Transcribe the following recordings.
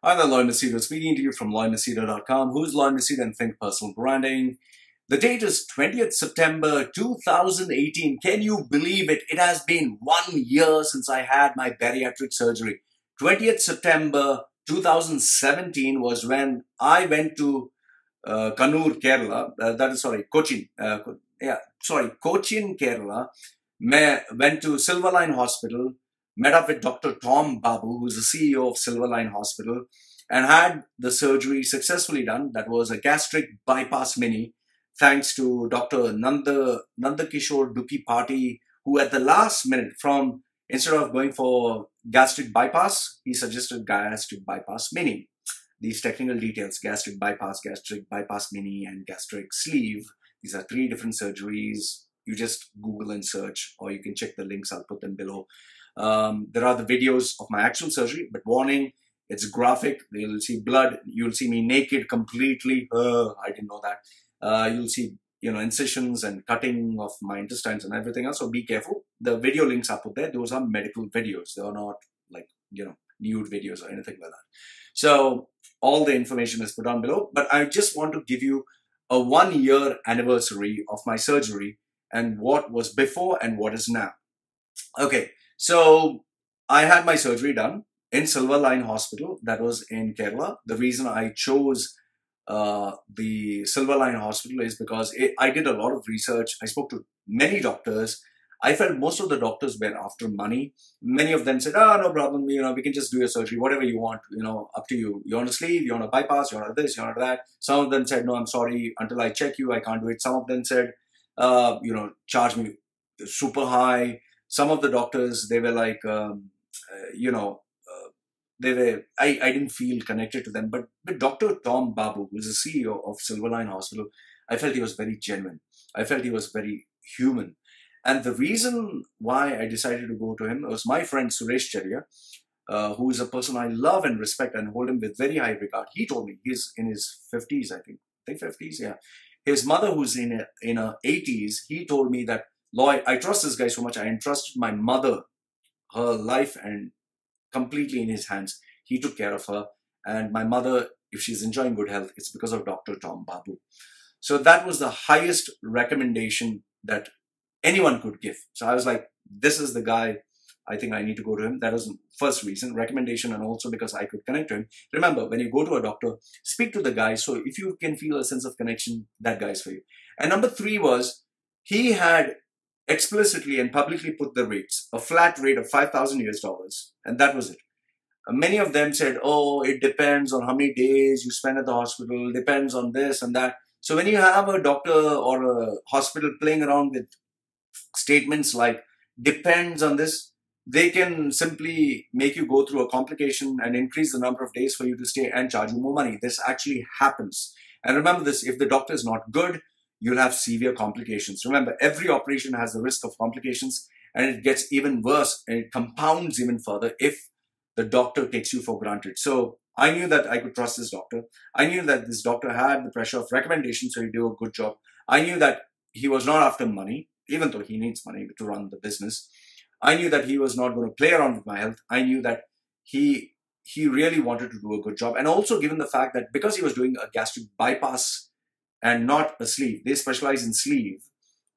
Hi there, Lloyd Machedo speaking to you from LloydMachedo.com. Who's Lloyd Machedo and Think Personal Branding? The date is 20th September 2018. Can you believe it? It has been 1 year since I had my bariatric surgery. 20th September 2017 was when I went to Kannur, Kerala. Cochin. Cochin, Kerala. Went to Silverline Hospital, met up with Dr. Tom Babu, who's the CEO of Silverline Hospital, and had the surgery successfully done. That was a gastric bypass mini, thanks to Dr. Nandakishore Duki Party, who at the last minute, instead of going for gastric bypass, he suggested gastric bypass mini. These technical details, gastric bypass mini, and gastric sleeve, these are 3 different surgeries. You just Google and search, or you can check the links. I'll put them below. There are the videos of my actual surgery, but warning, it's graphic. You'll see blood. You'll see me naked completely. I didn't know that. You'll see, incisions and cutting of my intestines and everything else. So be careful. The video links are put there. Those are medical videos. They are not like, nude videos or anything like that. So all the information is put down below. But I just want to give you a 1-year anniversary of my surgery and what was before and what is now. Okay, so I had my surgery done in Silverline Hospital. That was in Kerala. The reason I chose the Silverline Hospital is because I did a lot of research. I spoke to many doctors. I felt most of the doctors were after money. Many of them said, "Oh, no problem. We can just do your surgery, whatever you want. Up to you. You want a sleeve? You want a bypass? You want this? You want that?" Some of them said, "No, I'm sorry. Until I check you, I can't do it." Some of them said, charge me super high. Some of the doctors, they were like, I didn't feel connected to them. But Dr. Tom Babu, who is the CEO of Silverline Hospital, I felt he was very genuine. I felt he was very human. And the reason why I decided to go to him was my friend Suresh Charya, who is a person I love and respect and hold him with very high regard. He told me, he's in his 50s, I think 50s, yeah. His mother, who's in her 80s, he told me that, "Lloyd, I trust this guy so much. I entrusted my mother, her life, and completely in his hands. He took care of her. And my mother, if she's enjoying good health, it's because of Dr. Tom Babu." So that was the highest recommendation that anyone could give. So I was like, this is the guy. I think I need to go to him. That was the first reason, recommendation, and also because I could connect to him. Remember, when you go to a doctor, speak to the guy. So if you can feel a sense of connection, that guy's for you. And number 3 was, he had explicitly and publicly put the rates, a flat rate of $5,000 and that was it. Many of them said, "Oh, it depends on how many days you spend at the hospital, depends on this and that." So when you have a doctor or a hospital playing around with statements like "depends on this," they can simply make you go through a complication and increase the number of days for you to stay and charge you more money. This actually happens. And remember this, if the doctor is not good, you'll have severe complications. Remember, every operation has the risk of complications, and it gets even worse and it compounds even further if the doctor takes you for granted. So I knew that I could trust this doctor. I knew that this doctor had the pressure of recommendation, so he'd do a good job. I knew that he was not after money, even though he needs money to run the business. I knew that he was not going to play around with my health. I knew that he really wanted to do a good job. And also given the fact that because he was doing a gastric bypass and not a sleeve, they specialize in sleeve.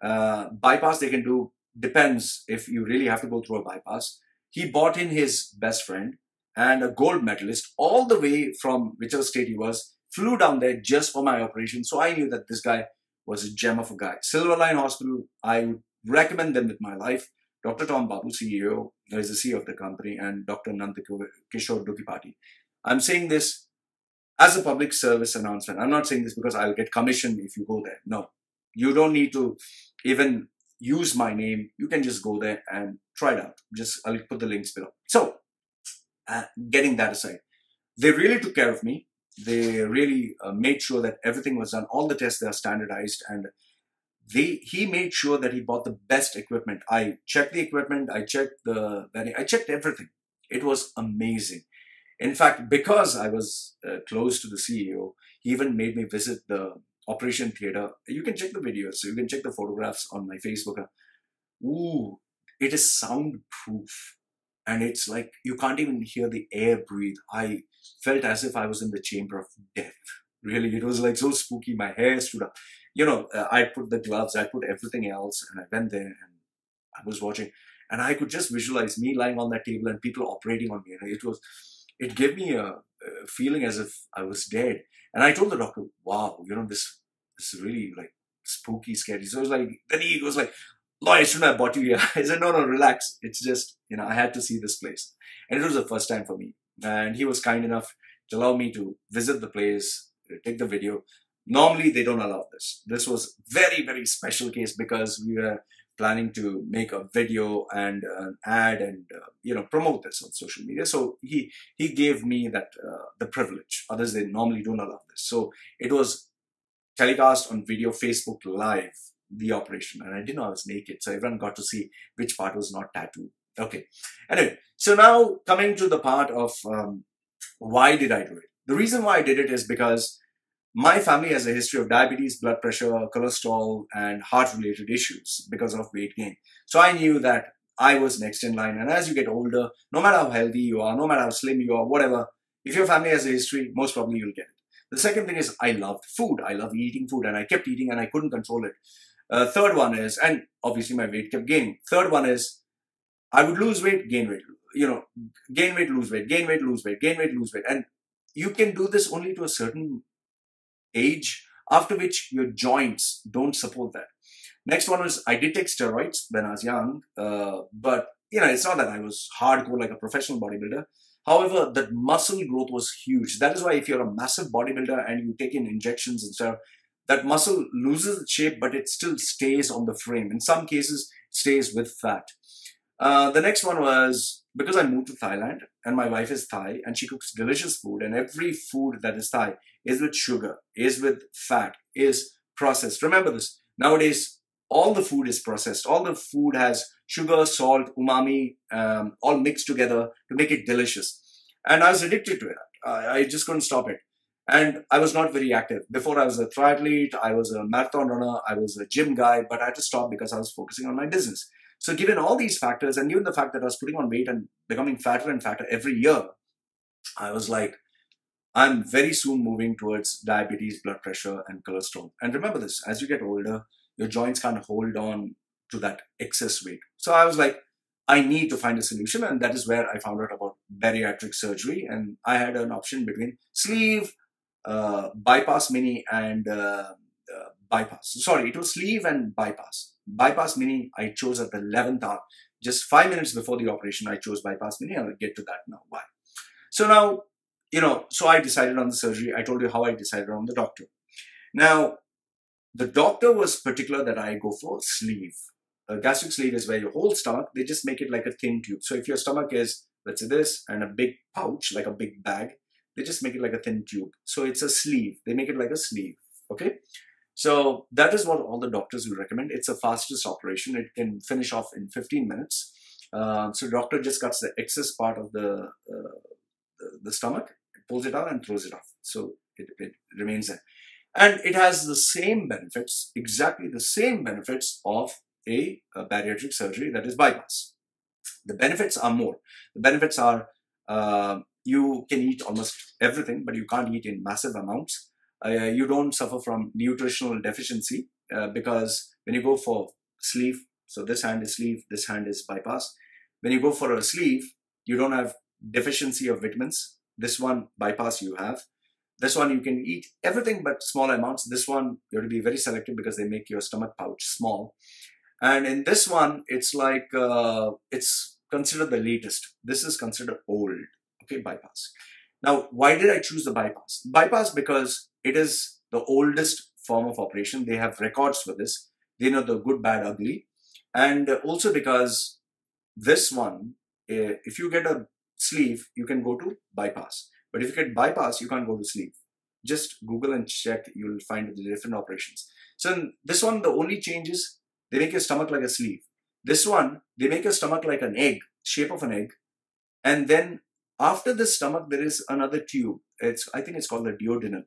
Bypass they can do, depends if you really have to go through a bypass. He brought in his best friend and a gold medalist all the way from whichever state he was, flew down there just for my operation. So I knew that this guy was a gem of a guy. Silverline Hospital, I would recommend them with my life. Dr. Tom Babu, CEO, is the CEO of the company, and Dr. Nandakishore Duki Party. I'm saying this as a public service announcement. I'm not saying this because I'll get commission if you go there. No, you don't need to even use my name. You can just go there and try it out. I'll put the links below. So, getting that aside, they really took care of me. They really made sure that everything was done. All the tests are standardized, and he made sure that he bought the best equipment. I checked the equipment. I checked everything. It was amazing. In fact, because I was close to the CEO, he even made me visit the operation theater. You can check the videos. You can check the photographs on my Facebook. Ooh, it is soundproof. and it's like you can't even hear the air breathe. I felt as if I was in the chamber of death. Really, it was like so spooky. My hair stood up. I put the gloves, I put everything else, and I went there and I was watching, and I could just visualize me lying on that table and people operating on me. And it gave me a feeling as if I was dead. And I told the doctor, "Wow, this is really like spooky, scary." So it was like, then he was like, "Lloyd, shouldn't I have brought you here?" I said, "No, no, relax. It's just, I had to see this place." And it was the first time for me. And he was kind enough to allow me to visit the place, take the video. Normally, they don't allow this. This was very, very special case because we were planning to make a video and an ad and, promote this on social media. So he gave me the privilege. Others, they normally don't allow this. So it was telecast on video, Facebook Live, the operation, and I didn't know I was naked, so everyone got to see which part was not tattooed. Okay. Anyway, so now coming to the part of why did I do it? The reason why I did it is because my family has a history of diabetes, blood pressure, cholesterol, and heart-related issues because of weight gain. So I knew that I was next in line. And as you get older, no matter how healthy you are, no matter how slim you are, whatever, if your family has a history, most probably you'll get it. The second thing is I loved food. I love eating food, and I kept eating and I couldn't control it. Third one is, and obviously my weight kept gaining. Third one is I would lose weight, gain weight, gain weight, lose weight, gain weight, lose weight, gain weight, lose weight. And you can do this only to a certain age, after which your joints don't support that. Next one was I did take steroids when I was young, but it's not that I was hardcore like a professional bodybuilder. However, that muscle growth was huge. That is why if you're a massive bodybuilder and you take in injections and stuff, that muscle loses its shape, but it still stays on the frame. In some cases, it stays with fat. The next one was because I moved to Thailand and my wife is Thai and she cooks delicious food, and every food that is Thai is with sugar, is with fat, is processed. Remember this. Nowadays, all the food is processed. All the food has sugar, salt, umami, all mixed together to make it delicious. And I was addicted to it. I just couldn't stop it. And I was not very active. Before I was a triathlete, I was a marathon runner, I was a gym guy, but I had to stop because I was focusing on my business. So given all these factors, and given the fact that I was putting on weight and becoming fatter and fatter every year, I was like, I'm very soon moving towards diabetes, blood pressure, and cholesterol. And remember this, as you get older, your joints can't hold on to that excess weight. So I was like, I need to find a solution. And that is where I found out about bariatric surgery. And I had an option between sleeve, bypass mini, and bypass. Sorry, it was sleeve and bypass. Bypass mini, I chose at the 11th hour. Just 5 minutes before the operation, I chose bypass mini. I'll get to that now. Why? So now, so I decided on the surgery. I told you how I decided on the doctor. Now, the doctor was particular that I go for sleeve. A gastric sleeve is where your whole stomach, they just make it like a thin tube. So if your stomach is, let's say this, and a big pouch, like a big bag, they just make it like a thin tube. So it's a sleeve. They make it like a sleeve. Okay. So that is what all the doctors will recommend. It's the fastest operation. It can finish off in 15 minutes. So doctor just cuts the excess part of the stomach, pulls it out and throws it off. So it remains there. And it has the same benefits, exactly the same benefits of a bariatric surgery, that is bypass. The benefits are more. The benefits are you can eat almost everything, but you can't eat in massive amounts. You don't suffer from nutritional deficiency because when you go for sleeve, so this hand is sleeve, this hand is bypass. When you go for a sleeve, you don't have deficiency of vitamins. This one, bypass, you have. This one, you can eat everything but small amounts. This one, you have to be very selective because they make your stomach pouch small. And in this one, it's like, it's considered the latest. This is considered old, okay, bypass. Now, why did I choose the bypass? Bypass because it is the oldest form of operation. They have records for this. They know the good, bad, ugly. And also because this one, if you get a sleeve, you can go to bypass. But if you get bypass, you can't go to sleeve. Just Google and check, you'll find the different operations. So in this one, the only change is they make your stomach like a sleeve. This one, they make your stomach like an egg, shape of an egg. And then after the stomach, there is another tube. I think it's called the duodenum,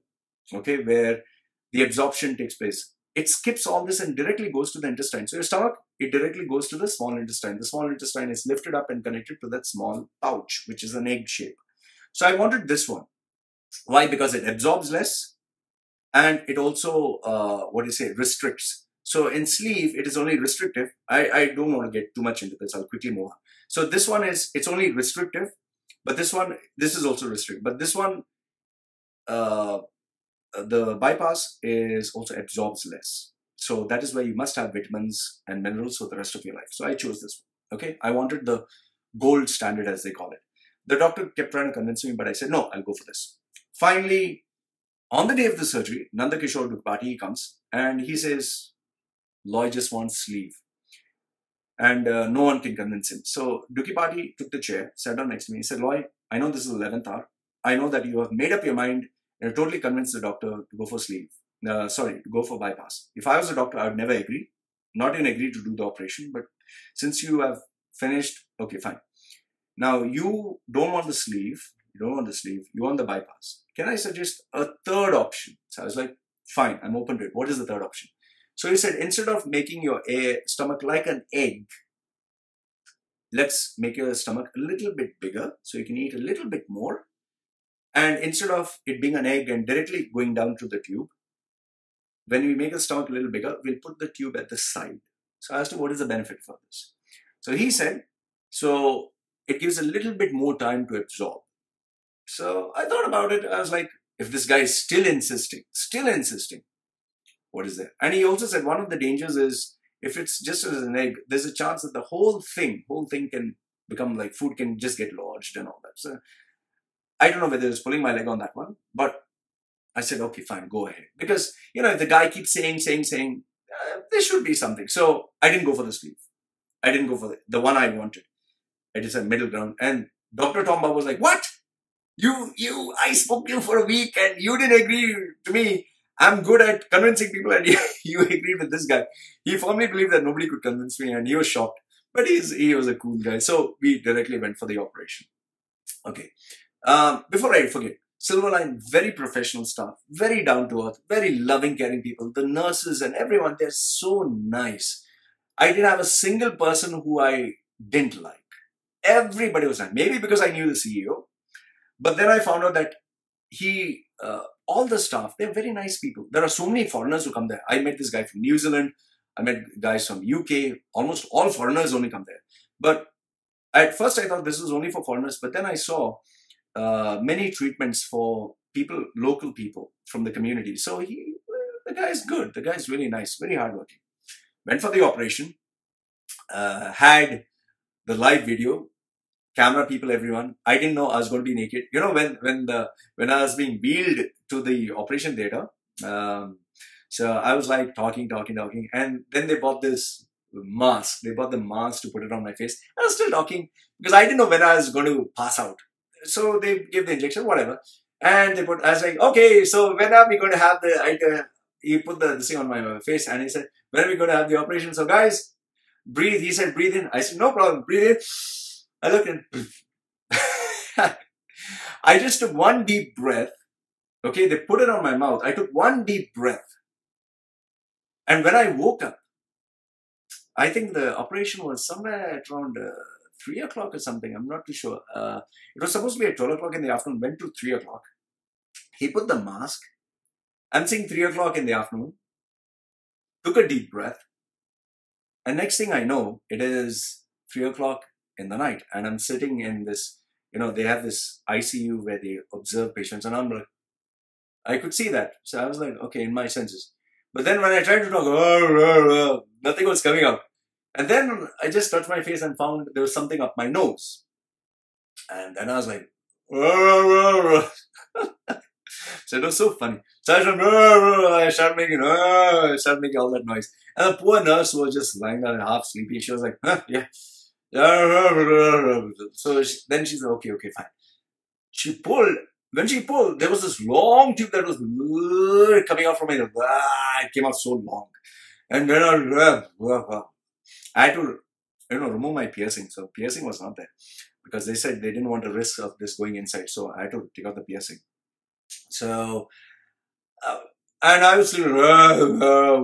okay, where the absorption takes place. It skips all this and directly goes to the intestine. So your stomach it directly goes to the small intestine. The small intestine is lifted up and connected to that small pouch, which is an egg shape. So I wanted this one. Why? Because it absorbs less, and it also, restricts. So in sleeve, it is only restrictive. I don't want to get too much into this. I'll quickly move on. So this one it's only restrictive, but this is also restrictive. But this one, the bypass is also absorbs less. So that is why you must have vitamins and minerals for the rest of your life. So I chose this one. Okay. I wanted the gold standard, as they call it. The doctor kept trying to convince me, but I said, no, I'll go for this. Finally, on the day of the surgery, Nanda Kishore Dukpati comes and he says, Loy just wants sleeve. And no one can convince him. So Dukipati took the chair, sat down next to me. He said, Loy, I know this is the 11th hour. I know that you have made up your mind and totally convinced the doctor to go for sleeve. To go for bypass. If I was a doctor, I would never agree. Not even agree to do the operation. But since you have finished, okay, fine. Now, you don't want the sleeve. You don't want the sleeve. You want the bypass. Can I suggest a third option? So I was like, fine, I'm open to it. What is the third option? So he said, instead of making your stomach like an egg, let's make your stomach a little bit bigger so you can eat a little bit more. And instead of it being an egg and directly going down to the tube, when we make the stomach a little bigger, we'll put the tube at the side. So I asked him, what is the benefit for this? So he said, so it gives a little bit more time to absorb. So I thought about it. I was like, if this guy is still insisting, what is there? And he also said one of the dangers is if it's just as an egg, there's a chance that the whole thing can become like food can just get lodged and all that. So I don't know whether it's pulling my leg on that one, but I said, okay, fine, go ahead. Because, if the guy keeps saying, there should be something. So I didn't go for the sleeve. I didn't go for the one I wanted. I just said middle ground. And Dr. Tomba was like, what? I spoke to you for a week and you didn't agree to me. I'm good at convincing people and you agreed with this guy. He firmly believed that nobody could convince me and he was shocked. But he was a cool guy. So we directly went for the operation. Okay. Before I forget, Silverline, very professional staff, very down to earth, very loving, caring people. The nurses and everyone, they're so nice. I didn't have a single person who I didn't like. Everybody was nice. Maybe because I knew the CEO. But then I found out that all the staff, they're very nice people. There are so many foreigners who come there. I met this guy from New Zealand. I met guys from UK. Almost all foreigners only come there. But at first I thought this was only for foreigners. But then I saw many treatments for people, local people from the community. So the guy is good. The guy is really nice, very hardworking. Went for the operation, had the live video, camera people, everyone. I didn't know I was going to be naked. When I was being wheeled to the operation theater, so I was like talking, and then they bought this mask. They bought the mask to put it on my face. I was still talking because I didn't know when I was going to pass out. So they gave the injection, whatever. And I was like, okay, so when are we going to have he put the thing on my face and he said, when are we going to have the operation? So guys, breathe. He said, breathe in. I said, no problem, breathe in. I looked in. I just took one deep breath. Okay, they put it on my mouth. I took one deep breath. And when I woke up, I think the operation was somewhere at around 3 o'clock or something. I'm not too sure. It was supposed to be at 12 o'clock in the afternoon, went to 3 o'clock. He put the mask. I'm saying 3 o'clock in the afternoon. Took a deep breath. And next thing I know, it is 3 o'clock in the night. And I'm sitting in this, they have this ICU where they observe patients. And I'm like, I could see that. So I was like, okay, in my senses. But then when I tried to talk, nothing was coming out. And then I just touched my face and found there was something up my nose. And then I was like, so it was so funny. So I started making all that noise. And the poor nurse was just lying there and half sleepy. She was like, yeah. So then she said, okay, fine. She pulled. When she pulled, there was this long tube that was coming out from my nose. It came out so long. And then I had to, remove my piercing. So piercing was not there because they said they didn't want the risk of this going inside. So I had to take out the piercing. So, and I was still,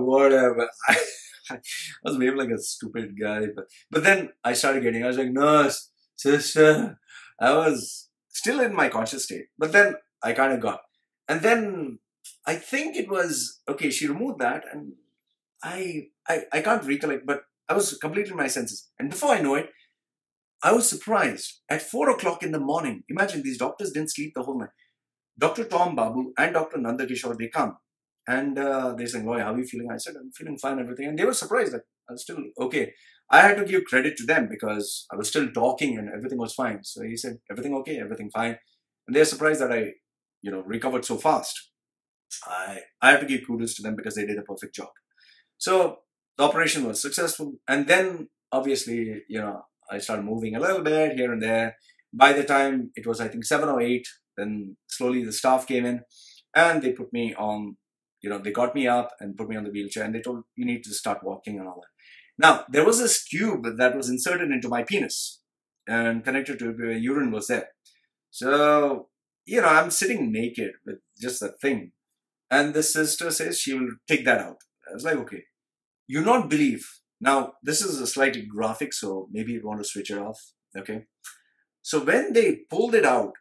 whatever. I was behaving like a stupid guy. But then I started getting, I was like, nurse, sister. I was still in my conscious state. But then I kind of got. And then I think it was, okay, she removed that and I can't recollect, but I was completely in my senses. And before I know it, I was surprised. At 4 o'clock in the morning, imagine these doctors didn't sleep the whole night. Dr. Tom Babu and Dr. Nanda Kishore, they come. And they said, Roy, how are you feeling? I said, I'm feeling fine, everything. And they were surprised that I was still okay. I had to give credit to them because I was still talking and everything was fine. So he said, everything okay, everything fine. And they're surprised that I, recovered so fast. I have to give kudos to them because they did a perfect job. So the operation was successful. And then obviously, I started moving a little bit here and there. By the time it was, I think, 7 or 8, then slowly the staff came in and they put me on, they got me up and put me on the wheelchair and they told, you need to start walking and all that. Now, there was this tube that was inserted into my penis and connected to where urine was there. So, I'm sitting naked with just a thing. And the sister says she will take that out. I was like, okay. You not believe. Now, this is a slightly graphic, so maybe you want to switch it off. Okay. So when they pulled it out,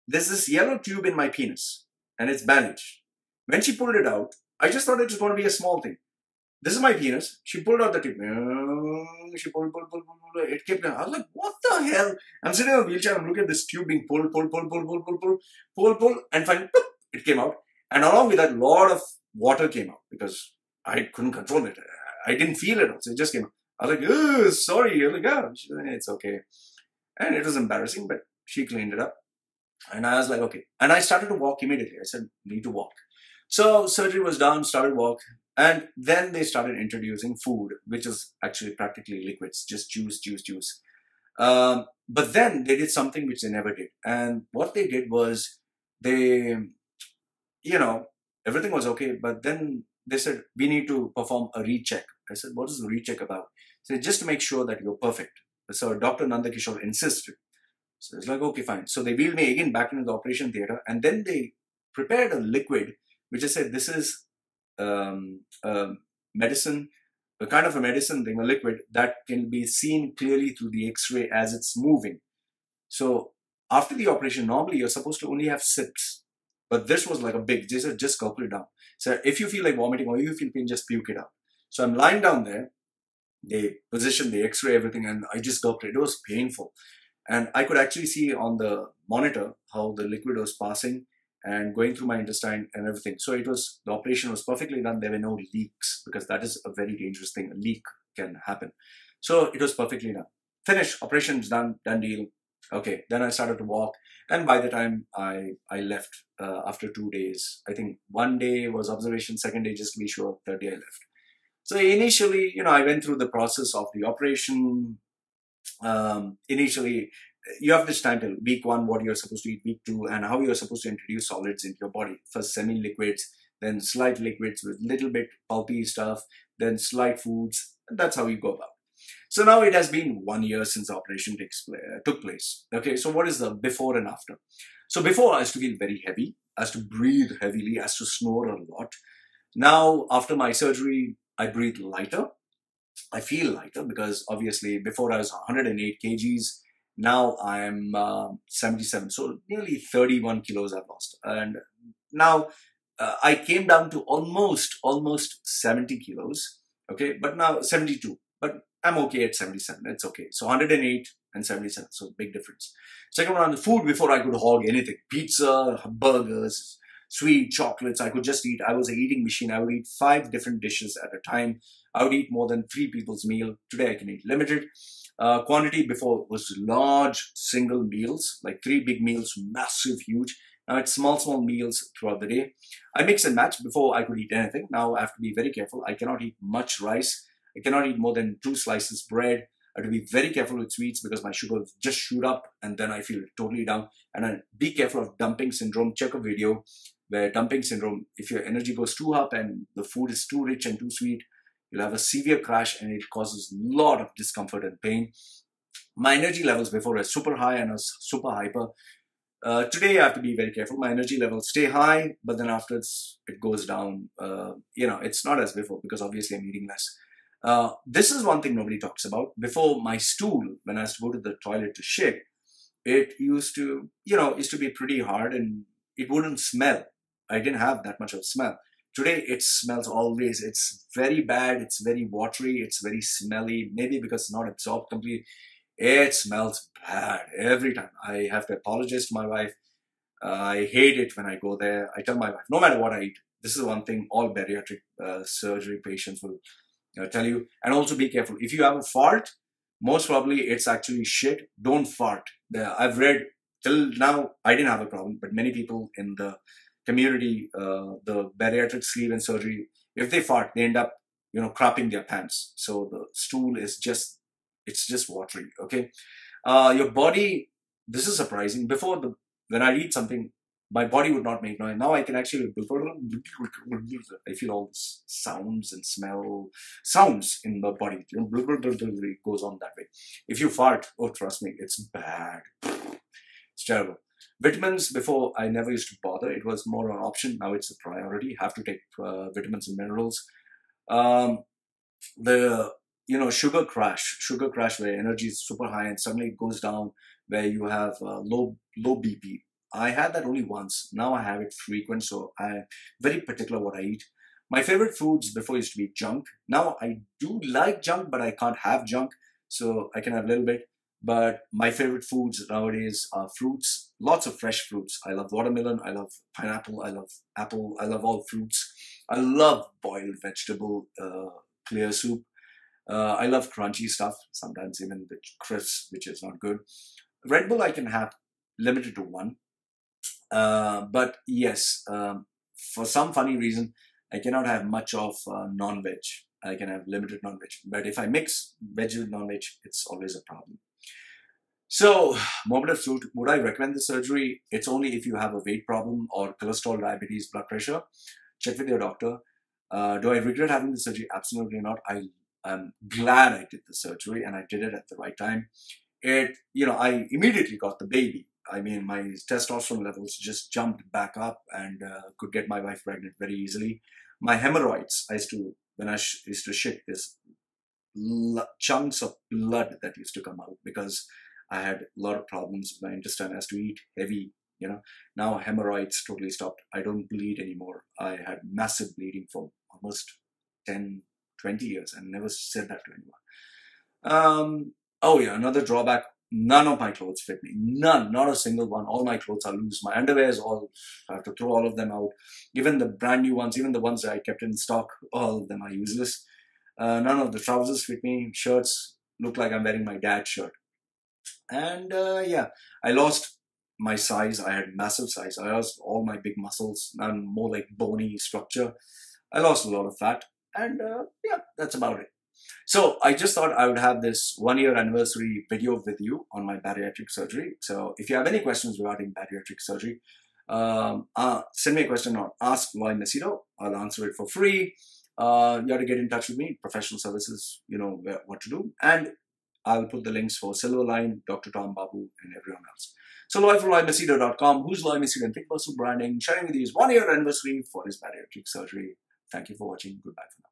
there's this yellow tube in my penis and it's bandaged. When she pulled it out, I just thought it was going to be a small thing. This is my penis. She pulled out the tube. She pulled. It kept going. I was like, what the hell? I'm sitting in a wheelchair. I'm looking at this tube being pull, and finally, it came out. And along with that, a lot of water came out because I couldn't control it. I didn't feel it. So it just came out. I was like, oh, sorry. You're like, oh, it's okay. And it was embarrassing, but she cleaned it up. And I was like, okay. And I started to walk immediately. I said, need to walk. So surgery was done, started walk. And then they started introducing food, which is actually practically liquids, just juice. But then they did something which they never did. And what they did was they, everything was okay. But then they said, we need to perform a recheck. I said, what is the recheck about? They said, just to make sure that you're perfect. So Dr. Nanda Kishore insisted. So it's like, okay, fine. So they wheeled me again back into the operation theater. And then they prepared a liquid, which I said, this is medicine, a kind of a medicine thing, a liquid that can be seen clearly through the x-ray as it's moving. So after the operation, normally you're supposed to only have sips. But this was like a big, they said, just gulp it down. So if you feel like vomiting or you feel pain, just puke it out. So I'm lying down there. They positioned the x-ray, everything, and I just gulped it. It was painful. And I could actually see on the monitor how the liquid was passing and going through my intestine and everything. So the operation was perfectly done. There were no leaks because that is a very dangerous thing. A leak can happen. So it was perfectly done. Finished, operation's done deal. Okay, then I started to walk. And by the time I left after 2 days, I think one day was observation, second day just to be sure, third day I left. So initially, I went through the process of the operation. Initially, you have this timetable, week 1, what you're supposed to eat, week 2, and how you're supposed to introduce solids into your body. First semi-liquids, then slight liquids with little bit pulpy stuff, then slight foods, and that's how you go about. So now it has been 1 year since the operation took place. Okay, so what is the before and after? So before, I used to feel very heavy, I used to breathe heavily, I used to snore a lot. Now, after my surgery, I breathe lighter. I feel lighter because obviously before I was 108 kgs, now I'm 77. So nearly 31 kilos I've lost. And now I came down to almost 70 kilos. Okay, but now 72. But I'm okay at 77. It's okay. So 108 and 77. So big difference. Second one, the food before I could hog anything. Pizza, burgers, sweet chocolates. I could just eat. I was an eating machine. I would eat 5 different dishes at a time. I would eat more than 3 people's meal. Today I can eat limited. Quantity before was large single meals, like 3 big meals, massive, huge. Now it's small meals throughout the day. I mix and match. Before I could eat anything. Now I have to be very careful. I cannot eat much rice. I cannot eat more than 2 slices bread. I have to be very careful with sweets because my sugar will just shoot up and then I feel totally down. And I be careful of dumping syndrome. Check a video where dumping syndrome, if your energy goes too up and the food is too rich and too sweet, you'll have a severe crash and it causes a lot of discomfort and pain. My energy levels before were super high and I was super hyper. Today, I have to be very careful. My energy levels stay high, but then after it goes down. It's not as before because obviously I'm eating less. This is one thing nobody talks about. Before, my stool, when I used to go to the toilet to shit, it used to be pretty hard and it wouldn't smell. I didn't have that much of smell. Today, it smells always. It's very bad. It's very watery. It's very smelly. Maybe because it's not absorbed completely. It smells bad every time. I have to apologize to my wife. I hate it when I go there. I tell my wife, no matter what I eat, this is one thing all bariatric surgery patients will tell you. And also be careful. If you have a fart, most probably it's actually shit. Don't fart. I've read till now, I didn't have a problem, but many people in the community, the bariatric sleeve and surgery, if they fart, they end up, crapping their pants. So the stool is it's just watery. Okay. Your body, this is surprising. When I eat something, my body would not make noise. Now I can actually, I feel all this sounds and sounds in the body. It goes on that way. If you fart, oh, trust me, it's bad. It's terrible. Vitamins, before I never used to bother. It was more an option. Now it's a priority. Have to take vitamins and minerals. The sugar crash where energy is super high and suddenly it goes down, where you have low BP. I had that only once. Now I have it frequent, so I'm very particular what I eat. My favorite foods before used to be junk. Now I do like junk, but I can't have junk, so I can have a little bit. But my favorite foods nowadays are fruits, lots of fresh fruits. I love watermelon, I love pineapple, I love apple, I love all fruits. I love boiled vegetable, clear soup. I love crunchy stuff, sometimes even the crisps, which is not good. Red Bull I can have limited to one. But yes, for some funny reason, I cannot have much of non-veg. I can have limited non-veg. But if I mix veg with non-veg, it's always a problem. So, moment of truth, would I recommend the surgery? It's only if you have a weight problem or cholesterol, diabetes, blood pressure. Check with your doctor. Do I regret having the surgery? Absolutely not. I'm glad I did the surgery and I did it at the right time. I immediately got the baby. I mean, my testosterone levels just jumped back up and could get my wife pregnant very easily. My hemorrhoids, when I used to shit, this chunks of blood that used to come out because I had a lot of problems with my intestine. I used to eat heavy, Now hemorrhoids totally stopped. I don't bleed anymore. I had massive bleeding for almost 10, 20 years and never said that to anyone. Oh yeah, another drawback. None of my clothes fit me. None, not a single one. All my clothes are loose. My underwear is I have to throw all of them out. Even the brand new ones, even the ones that I kept in stock, all of them are useless. None of the trousers fit me. Shirts look like I'm wearing my dad's shirt. And yeah, I lost my size. I had massive size. I lost all my big muscles. I'm more like bony structure. I lost a lot of fat. And yeah, that's about it. So I just thought I would have this 1-year anniversary video with you on my bariatric surgery. So if you have any questions regarding bariatric surgery, send me a question on Ask Loy Machedo. I'll answer it for free. You have to get in touch with me, professional services, what to do. And I'll put the links for Silverline, Dr. Tom Babu, and everyone else. So loyforloymachedo.com, who's Loy Machedo and Think Personal Branding, sharing with you his 1-year anniversary for his bariatric surgery. Thank you for watching. Goodbye for now.